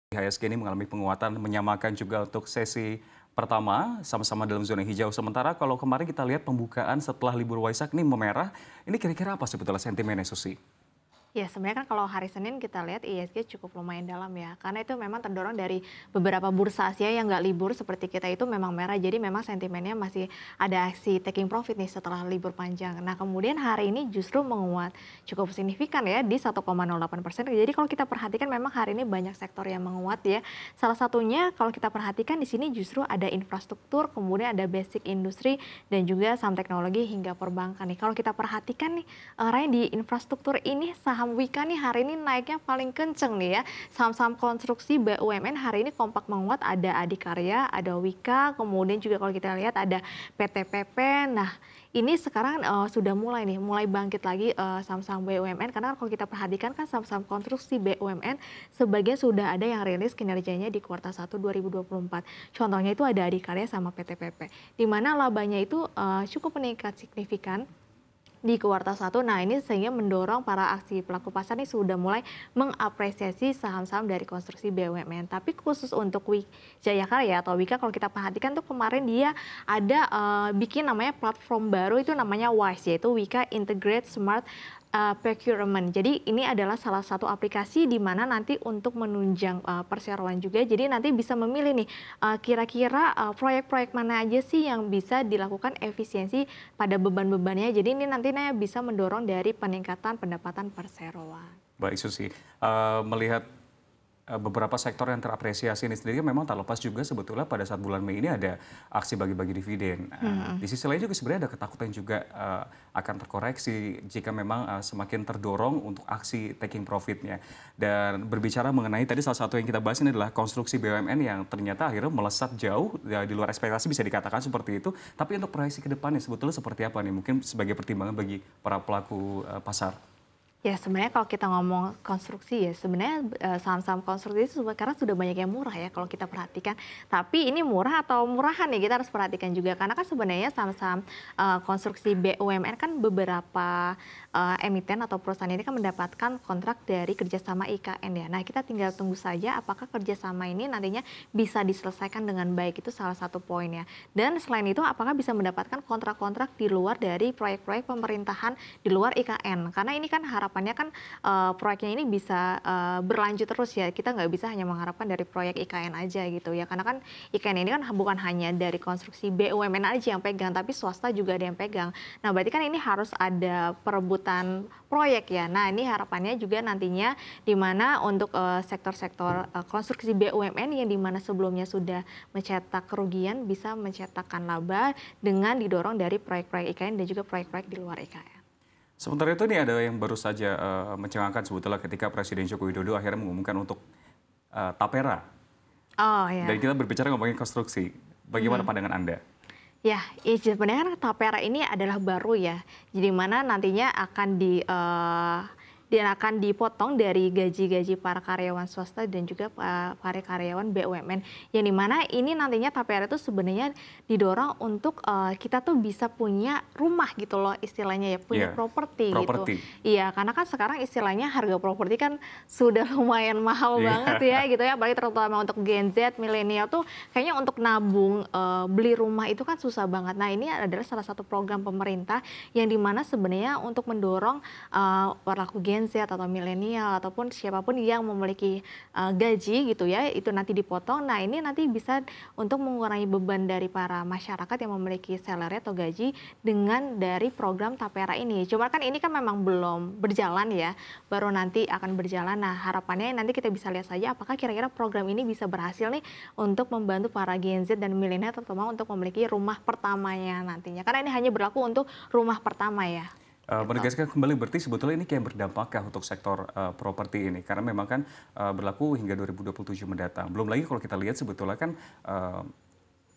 IHSG ini mengalami penguatan menyamakan juga untuk sesi pertama sama-sama dalam zona hijau. Sementara kalau kemarin kita lihat pembukaan setelah libur Waisak ini memerah, ini kira-kira apa sebetulnya sentimennya Susi? Ya, sebenarnya kan kalau hari Senin kita lihat IHSG cukup lumayan dalam ya, karena itu memang terdorong dari beberapa bursa Asia yang nggak libur seperti kita itu memang merah, jadi memang sentimennya masih ada aksi taking profit nih setelah libur panjang. Nah, kemudian hari ini justru menguat cukup signifikan ya di 1,08%. Jadi kalau kita perhatikan memang hari ini banyak sektor yang menguat ya. Salah satunya kalau kita perhatikan di sini justru ada infrastruktur, kemudian ada basic industri dan juga saham teknologi hingga perbankan nih. Kalau kita perhatikan nih, Ryan di infrastruktur ini saham Wika nih hari ini naiknya paling kenceng nih ya. Saham-saham konstruksi BUMN hari ini kompak menguat, ada Adikarya, ada Wika, kemudian juga kalau kita lihat ada PTPP. Nah, ini sekarang sudah mulai bangkit lagi saham-saham BUMN, karena kalau kita perhatikan kan saham-saham konstruksi BUMN sebagian sudah ada yang rilis kinerjanya di kuartal 1 2024. Contohnya itu ada Adikarya sama PTPP, di mana labanya itu cukup meningkat signifikan di kuartal 1. Nah, ini sehingga mendorong para aksi pelaku pasar ini sudah mulai mengapresiasi saham-saham dari konstruksi BUMN. Tapi khusus untuk Wijaya Karya atau Wika, kalau kita perhatikan tuh kemarin dia ada bikin namanya platform baru, itu namanya WISE, yaitu Wika Integrate Smart Procurement. Jadi ini adalah salah satu aplikasi di mana nanti untuk menunjang perseroan juga. Jadi nanti bisa memilih nih kira-kira proyek-proyek mana aja sih yang bisa dilakukan efisiensi pada beban-bebannya. Jadi ini nantinya bisa mendorong dari peningkatan pendapatan perseroan. Baik Susi, melihat beberapa sektor yang terapresiasi ini sendiri memang tak lepas juga sebetulnya pada saat bulan Mei ini ada aksi bagi-bagi dividen. Di sisi lain juga sebenarnya ada ketakutan juga akan terkoreksi jika memang semakin terdorong untuk aksi taking profitnya. Dan berbicara mengenai tadi salah satu yang kita bahas ini adalah konstruksi BUMN yang ternyata akhirnya melesat jauh ya, di luar ekspektasi bisa dikatakan seperti itu. Tapi untuk proyeksi ke depannya sebetulnya seperti apa nih? Mungkin sebagai pertimbangan bagi para pelaku pasar. Ya, sebenarnya kalau kita ngomong konstruksi ya, sebenarnya saham-saham konstruksi itu karena sudah banyak yang murah ya kalau kita perhatikan. Tapi ini murah atau murahan ya, kita harus perhatikan juga. Karena kan sebenarnya saham-saham konstruksi BUMN kan beberapa emiten atau perusahaan ini kan mendapatkan kontrak dari kerjasama IKN ya. Nah, kita tinggal tunggu saja apakah kerjasama ini nantinya bisa diselesaikan dengan baik, itu salah satu poinnya. Dan selain itu apakah bisa mendapatkan kontrak-kontrak di luar dari proyek-proyek pemerintahan di luar IKN. Karena ini kan harapannya kan proyeknya ini bisa berlanjut terus ya. Kita nggak bisa hanya mengharapkan dari proyek IKN aja gitu ya. Karena kan IKN ini kan bukan hanya dari konstruksi BUMN aja yang pegang, tapi swasta juga ada yang pegang. Nah, berarti kan ini harus ada perebutan proyek ya. Nah, ini harapannya juga nantinya di mana untuk sektor-sektor konstruksi BUMN yang di mana sebelumnya sudah mencetak kerugian bisa mencetakkan laba dengan didorong dari proyek-proyek IKN dan juga proyek-proyek di luar IKN. Sementara itu nih ada yang baru saja mencengangkan sebetulnya ketika Presiden Joko Widodo akhirnya mengumumkan untuk Tapera. Oh ya. Dan kita berbicara ngomongin konstruksi. Bagaimana pandangan Anda? Ya, sebenarnya kan Tapera ini adalah baru ya. Jadi mana nantinya akan dipotong dari gaji-gaji para karyawan swasta dan juga para karyawan BUMN. Yang dimana ini nantinya Tapera itu sebenarnya didorong untuk kita tuh bisa punya rumah gitu loh istilahnya ya, punya properti gitu. Iya, karena kan sekarang istilahnya harga properti kan sudah lumayan mahal banget ya gitu ya, apalagi terutama untuk Gen Z, milenial tuh kayaknya untuk nabung beli rumah itu kan susah banget. Nah, ini adalah salah satu program pemerintah yang dimana sebenarnya untuk mendorong pelaku Gen Z atau milenial ataupun siapapun yang memiliki gaji gitu ya, itu nanti dipotong. Nah, ini nanti bisa untuk mengurangi beban dari para masyarakat yang memiliki salary atau gaji dengan dari program Tapera ini. Cuma kan ini kan memang belum berjalan ya, baru nanti akan berjalan. Nah, harapannya nanti kita bisa lihat saja apakah kira-kira program ini bisa berhasil nih untuk membantu para Gen Z dan milenial terutama untuk memiliki rumah pertamanya nantinya. Karena ini hanya berlaku untuk rumah pertama ya. Menegaskan kembali berarti sebetulnya ini kayak berdampakkah untuk sektor properti ini karena memang kan berlaku hingga 2027 mendatang. Belum lagi kalau kita lihat sebetulnya kan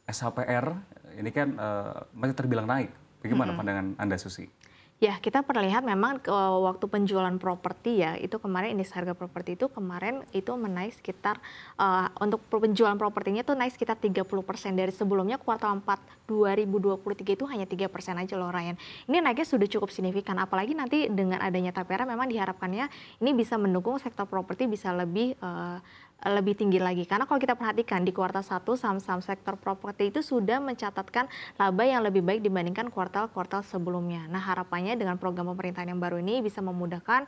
SHPR ini kan masih terbilang naik. Bagaimana pandangan Anda, Susi? Ya, kita perlihat memang waktu penjualan properti ya, itu kemarin indeks harga properti itu kemarin itu menaik sekitar untuk penjualan propertinya tuh naik sekitar 30% dari sebelumnya kuartal 4 2023 itu hanya 3% aja loh Ryan. Ini naiknya sudah cukup signifikan, apalagi nanti dengan adanya Tapera memang diharapkannya ini bisa mendukung sektor properti bisa lebih lebih tinggi lagi. Karena kalau kita perhatikan di kuartal 1 saham-saham sektor properti itu sudah mencatatkan laba yang lebih baik dibandingkan kuartal-kuartal sebelumnya. Nah, harapannya dengan program pemerintahan yang baru ini bisa memudahkan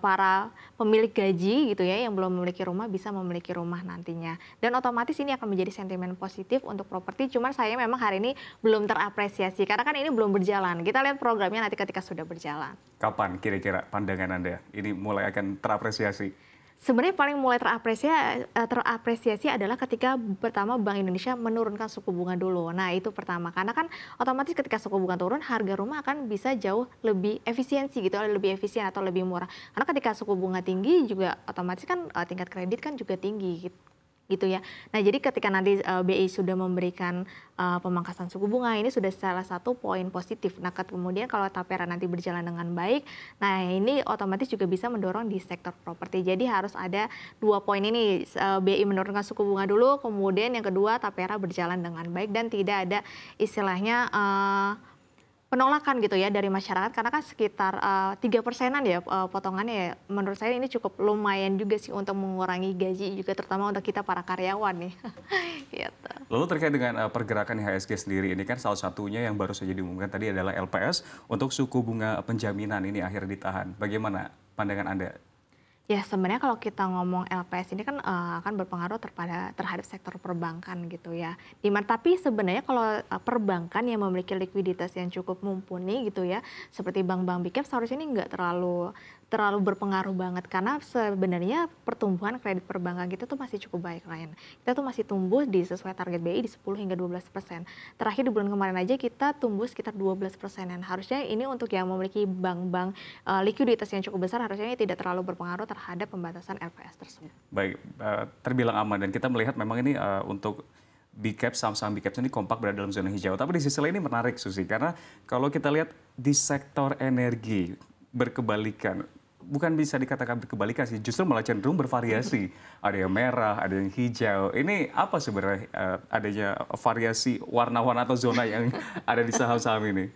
para pemilik gaji gitu ya yang belum memiliki rumah bisa memiliki rumah nantinya. Dan otomatis ini akan menjadi sentimen positif untuk properti. Cuman saya memang hari ini belum terapresiasi karena kan ini belum berjalan. Kita lihat programnya nanti ketika sudah berjalan. Kapan kira-kira pandangan Anda ini mulai akan terapresiasi? Sebenarnya paling mulai terapresiasi adalah ketika pertama Bank Indonesia menurunkan suku bunga dulu. Nah, itu pertama. Karena kan otomatis ketika suku bunga turun, harga rumah akan bisa jauh lebih efisiensi gitu, lebih efisien atau lebih murah. Karena ketika suku bunga tinggi juga otomatis kan tingkat kredit kan juga tinggi gitu ya. Nah, jadi ketika nanti BI sudah memberikan pemangkasan suku bunga, ini sudah salah satu poin positif. Nah, kemudian kalau Tapera nanti berjalan dengan baik, nah ini otomatis juga bisa mendorong di sektor properti. Jadi harus ada dua poin ini, BI menurunkan suku bunga dulu, kemudian yang kedua Tapera berjalan dengan baik dan tidak ada istilahnya penolakan gitu ya dari masyarakat karena kan sekitar 3%-an ya potongannya ya. Menurut saya ini cukup lumayan juga sih untuk mengurangi gaji juga terutama untuk kita para karyawan nih. Gitu. Lalu terkait dengan pergerakan IHSG sendiri ini kan salah satunya yang baru saja diumumkan tadi adalah LPS untuk suku bunga penjaminan ini akhirnya ditahan. Bagaimana pandangan Anda? Ya sebenarnya kalau kita ngomong LPS ini kan akan berpengaruh terhadap sektor perbankan gitu ya. Tapi sebenarnya kalau perbankan yang memiliki likuiditas yang cukup mumpuni gitu ya, seperti bank-bank big cap seharusnya ini nggak terlalu berpengaruh banget karena sebenarnya pertumbuhan kredit perbankan kita tuh masih cukup baik Ryan. Kita tuh masih tumbuh sesuai target BI di 10 hingga 12%. Terakhir di bulan kemarin aja kita tumbuh sekitar 12%-an. Harusnya ini untuk yang memiliki bank-bank likuiditas yang cukup besar harusnya ini tidak terlalu berpengaruh terhadap pembatasan LPS tersebut. Baik, terbilang aman dan kita melihat memang ini untuk big cap, saham-saham big cap ini kompak berada dalam zona hijau. Tapi di sisi lain ini menarik Susi, karena kalau kita lihat di sektor energi berkebalikan, bukan bisa dikatakan berkebalikan sih, justru malah cenderung bervariasi. Ada yang merah, ada yang hijau. Ini apa sebenarnya adanya variasi warna-warna atau zona yang ada di saham-saham ini?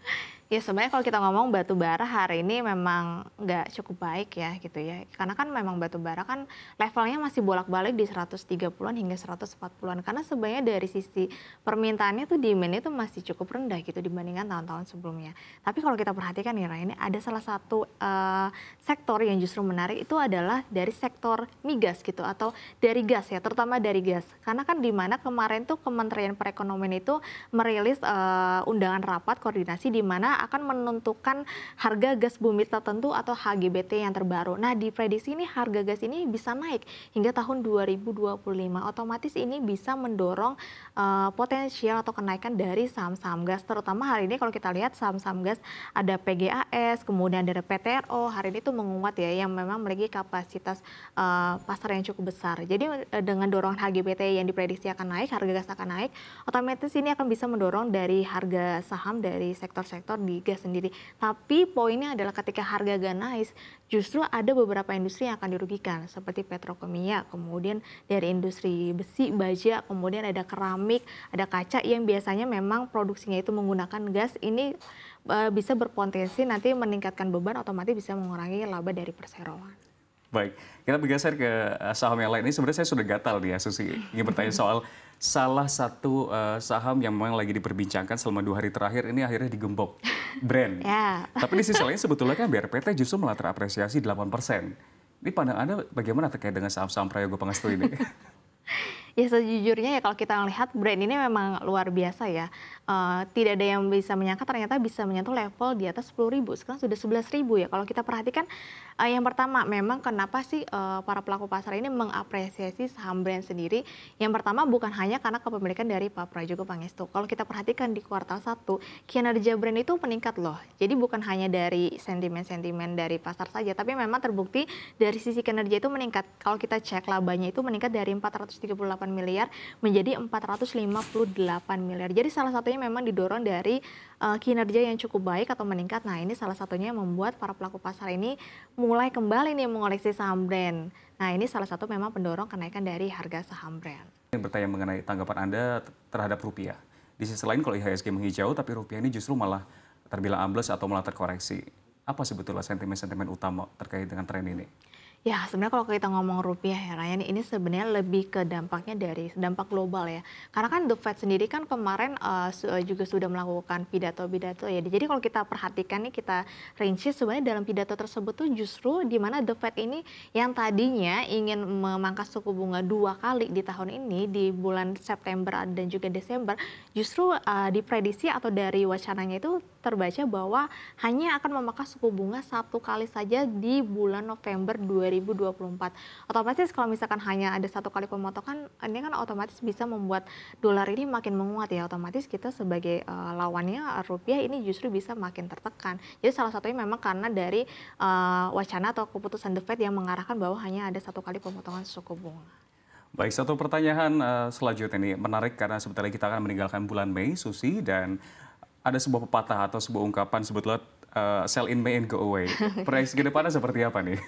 Ya sebenarnya kalau kita ngomong batu bara hari ini memang nggak cukup baik ya gitu ya. Karena kan memang batu bara kan levelnya masih bolak-balik di 130-an hingga 140-an. Karena sebenarnya dari sisi permintaannya tuh demand-nya tuh masih cukup rendah gitu dibandingkan tahun-tahun sebelumnya. Tapi kalau kita perhatikan nih Ray, ini ada salah satu sektor yang justru menarik itu adalah dari sektor migas gitu atau dari gas ya, terutama dari gas. Karena kan di mana kemarin tuh Kementerian Perekonomian itu merilis undangan rapat koordinasi di mana akan menentukan harga gas bumi tertentu atau HGBT yang terbaru. Nah, diprediksi ini harga gas ini bisa naik hingga tahun 2025. Otomatis ini bisa mendorong potensial atau kenaikan dari saham-saham gas. Terutama hari ini kalau kita lihat saham-saham gas ada PGAS, kemudian ada PTRO. Hari ini tuh menguat ya yang memang memiliki kapasitas pasar yang cukup besar. Jadi dengan dorongan HGBT yang diprediksi akan naik, harga gas akan naik, otomatis ini akan bisa mendorong dari harga saham dari sektor-sektor di gas sendiri. Tapi poinnya adalah ketika harga gas naik, justru ada beberapa industri yang akan dirugikan seperti petrokimia, kemudian dari industri besi, baja, kemudian ada keramik, ada kaca yang biasanya memang produksinya itu menggunakan gas. Ini bisa berpotensi nanti meningkatkan beban, otomatis bisa mengurangi laba dari perseroan. Baik, kita bergeser ke saham yang lain. Ini sebenarnya saya sudah gatal nih ya, Susi. Ingin bertanya soal salah satu saham yang memang lagi diperbincangkan selama 2 hari terakhir ini akhirnya digembok, Brand. Ya. Tapi di sisi lain sebetulnya kan BRPT justru malah terapresiasi 8%. Ini pandangan Anda bagaimana terkait dengan saham-saham Prayogo Pangestu ini? Ya sejujurnya ya kalau kita melihat Brand ini memang luar biasa ya. Tidak ada yang bisa menyangka ternyata bisa menyentuh level di atas 10.000. Sekarang sudah 11.000 ya. Kalau kita perhatikan yang pertama memang kenapa sih para pelaku pasar ini mengapresiasi saham Brand sendiri. Yang pertama bukan hanya karena kepemilikan dari Pak Prayogo Pangestu. Kalau kita perhatikan di kuartal 1, kinerja Brand itu meningkat loh. Jadi bukan hanya dari sentimen-sentimen dari pasar saja, tapi memang terbukti dari sisi kinerja itu meningkat. Kalau kita cek labanya itu meningkat dari 438 miliar menjadi 458 miliar. Jadi salah satunya memang didorong dari kinerja yang cukup baik atau meningkat. Nah, ini salah satunya yang membuat para pelaku pasar ini mulai kembali nih mengoleksi saham Brand. Nah, ini salah satu memang pendorong kenaikan dari harga saham Brand. Yang bertanya mengenai tanggapan Anda terhadap rupiah. Di sisi lain kalau IHSG menghijau, tapi rupiah ini justru malah terbilang ambles atau malah terkoreksi. Apa sebetulnya sentimen-sentimen utama terkait dengan tren ini? Ya, sebenarnya kalau kita ngomong rupiah ya, Ryan, ini sebenarnya lebih ke dampaknya dari dampak global ya. Karena kan The Fed sendiri kan kemarin juga sudah melakukan pidato-pidato ya. Jadi kalau kita perhatikan nih, kita rinci sebenarnya dalam pidato tersebut tuh justru di mana The Fed ini yang tadinya ingin memangkas suku bunga 2 kali di tahun ini di bulan September dan juga Desember, justru diprediksi atau dari wacananya itu terbaca bahwa hanya akan memangkas suku bunga 1 kali saja di bulan November 2024. Otomatis kalau misalkan hanya ada 1 kali pemotongan, ini kan otomatis bisa membuat dolar ini makin menguat ya. Otomatis kita sebagai lawannya rupiah ini justru bisa makin tertekan. Jadi salah satunya memang karena dari wacana atau keputusan The Fed yang mengarahkan bahwa hanya ada 1 kali pemotongan suku bunga. Baik, satu pertanyaan selanjutnya nih, menarik karena sebentar lagi kita akan meninggalkan bulan Mei, Susi, dan ada sebuah pepatah atau sebuah ungkapan sebetulnya sell in May and go away. Proyeksi ke depannya seperti apa nih?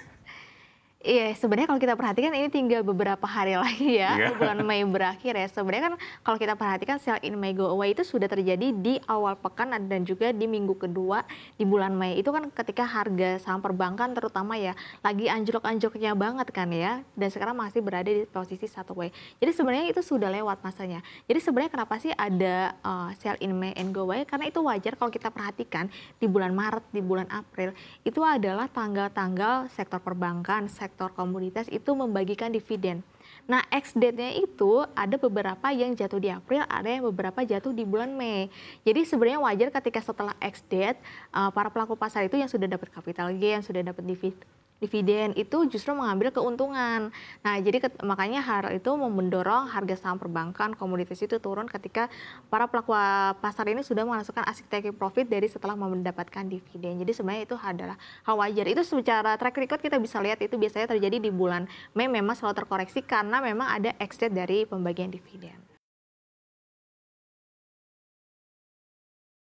Iya, sebenarnya kalau kita perhatikan ini tinggal beberapa hari lagi ya, Iya. bulan Mei berakhir ya. Sebenarnya kan kalau kita perhatikan sell in May go away itu sudah terjadi di awal pekan dan juga di minggu kedua di bulan Mei. Itu kan ketika harga saham perbankan terutama ya lagi anjlok-anjloknya banget kan ya. Dan sekarang masih berada di posisi satu way. Jadi sebenarnya itu sudah lewat masanya. Jadi sebenarnya kenapa sih ada sell in May and go away? Karena itu wajar kalau kita perhatikan di bulan Maret, di bulan April itu adalah tanggal-tanggal sektor perbankan, sektor komoditas itu membagikan dividen. Nah, ex date-nya itu ada beberapa yang jatuh di April, ada yang beberapa jatuh di bulan Mei. Jadi sebenarnya wajar ketika setelah ex date, para pelaku pasar itu yang sudah dapat capital gain, yang sudah dapat dividen itu justru mengambil keuntungan. Nah, jadi makanya hal itu mendorong harga saham perbankan, komoditas itu turun ketika para pelaku pasar ini sudah menghasilkan asset taking profit dari setelah mendapatkan dividen. Jadi sebenarnya itu adalah hal wajar. Itu secara track record kita bisa lihat itu biasanya terjadi di bulan Mei memang selalu terkoreksi karena memang ada exit dari pembagian dividen.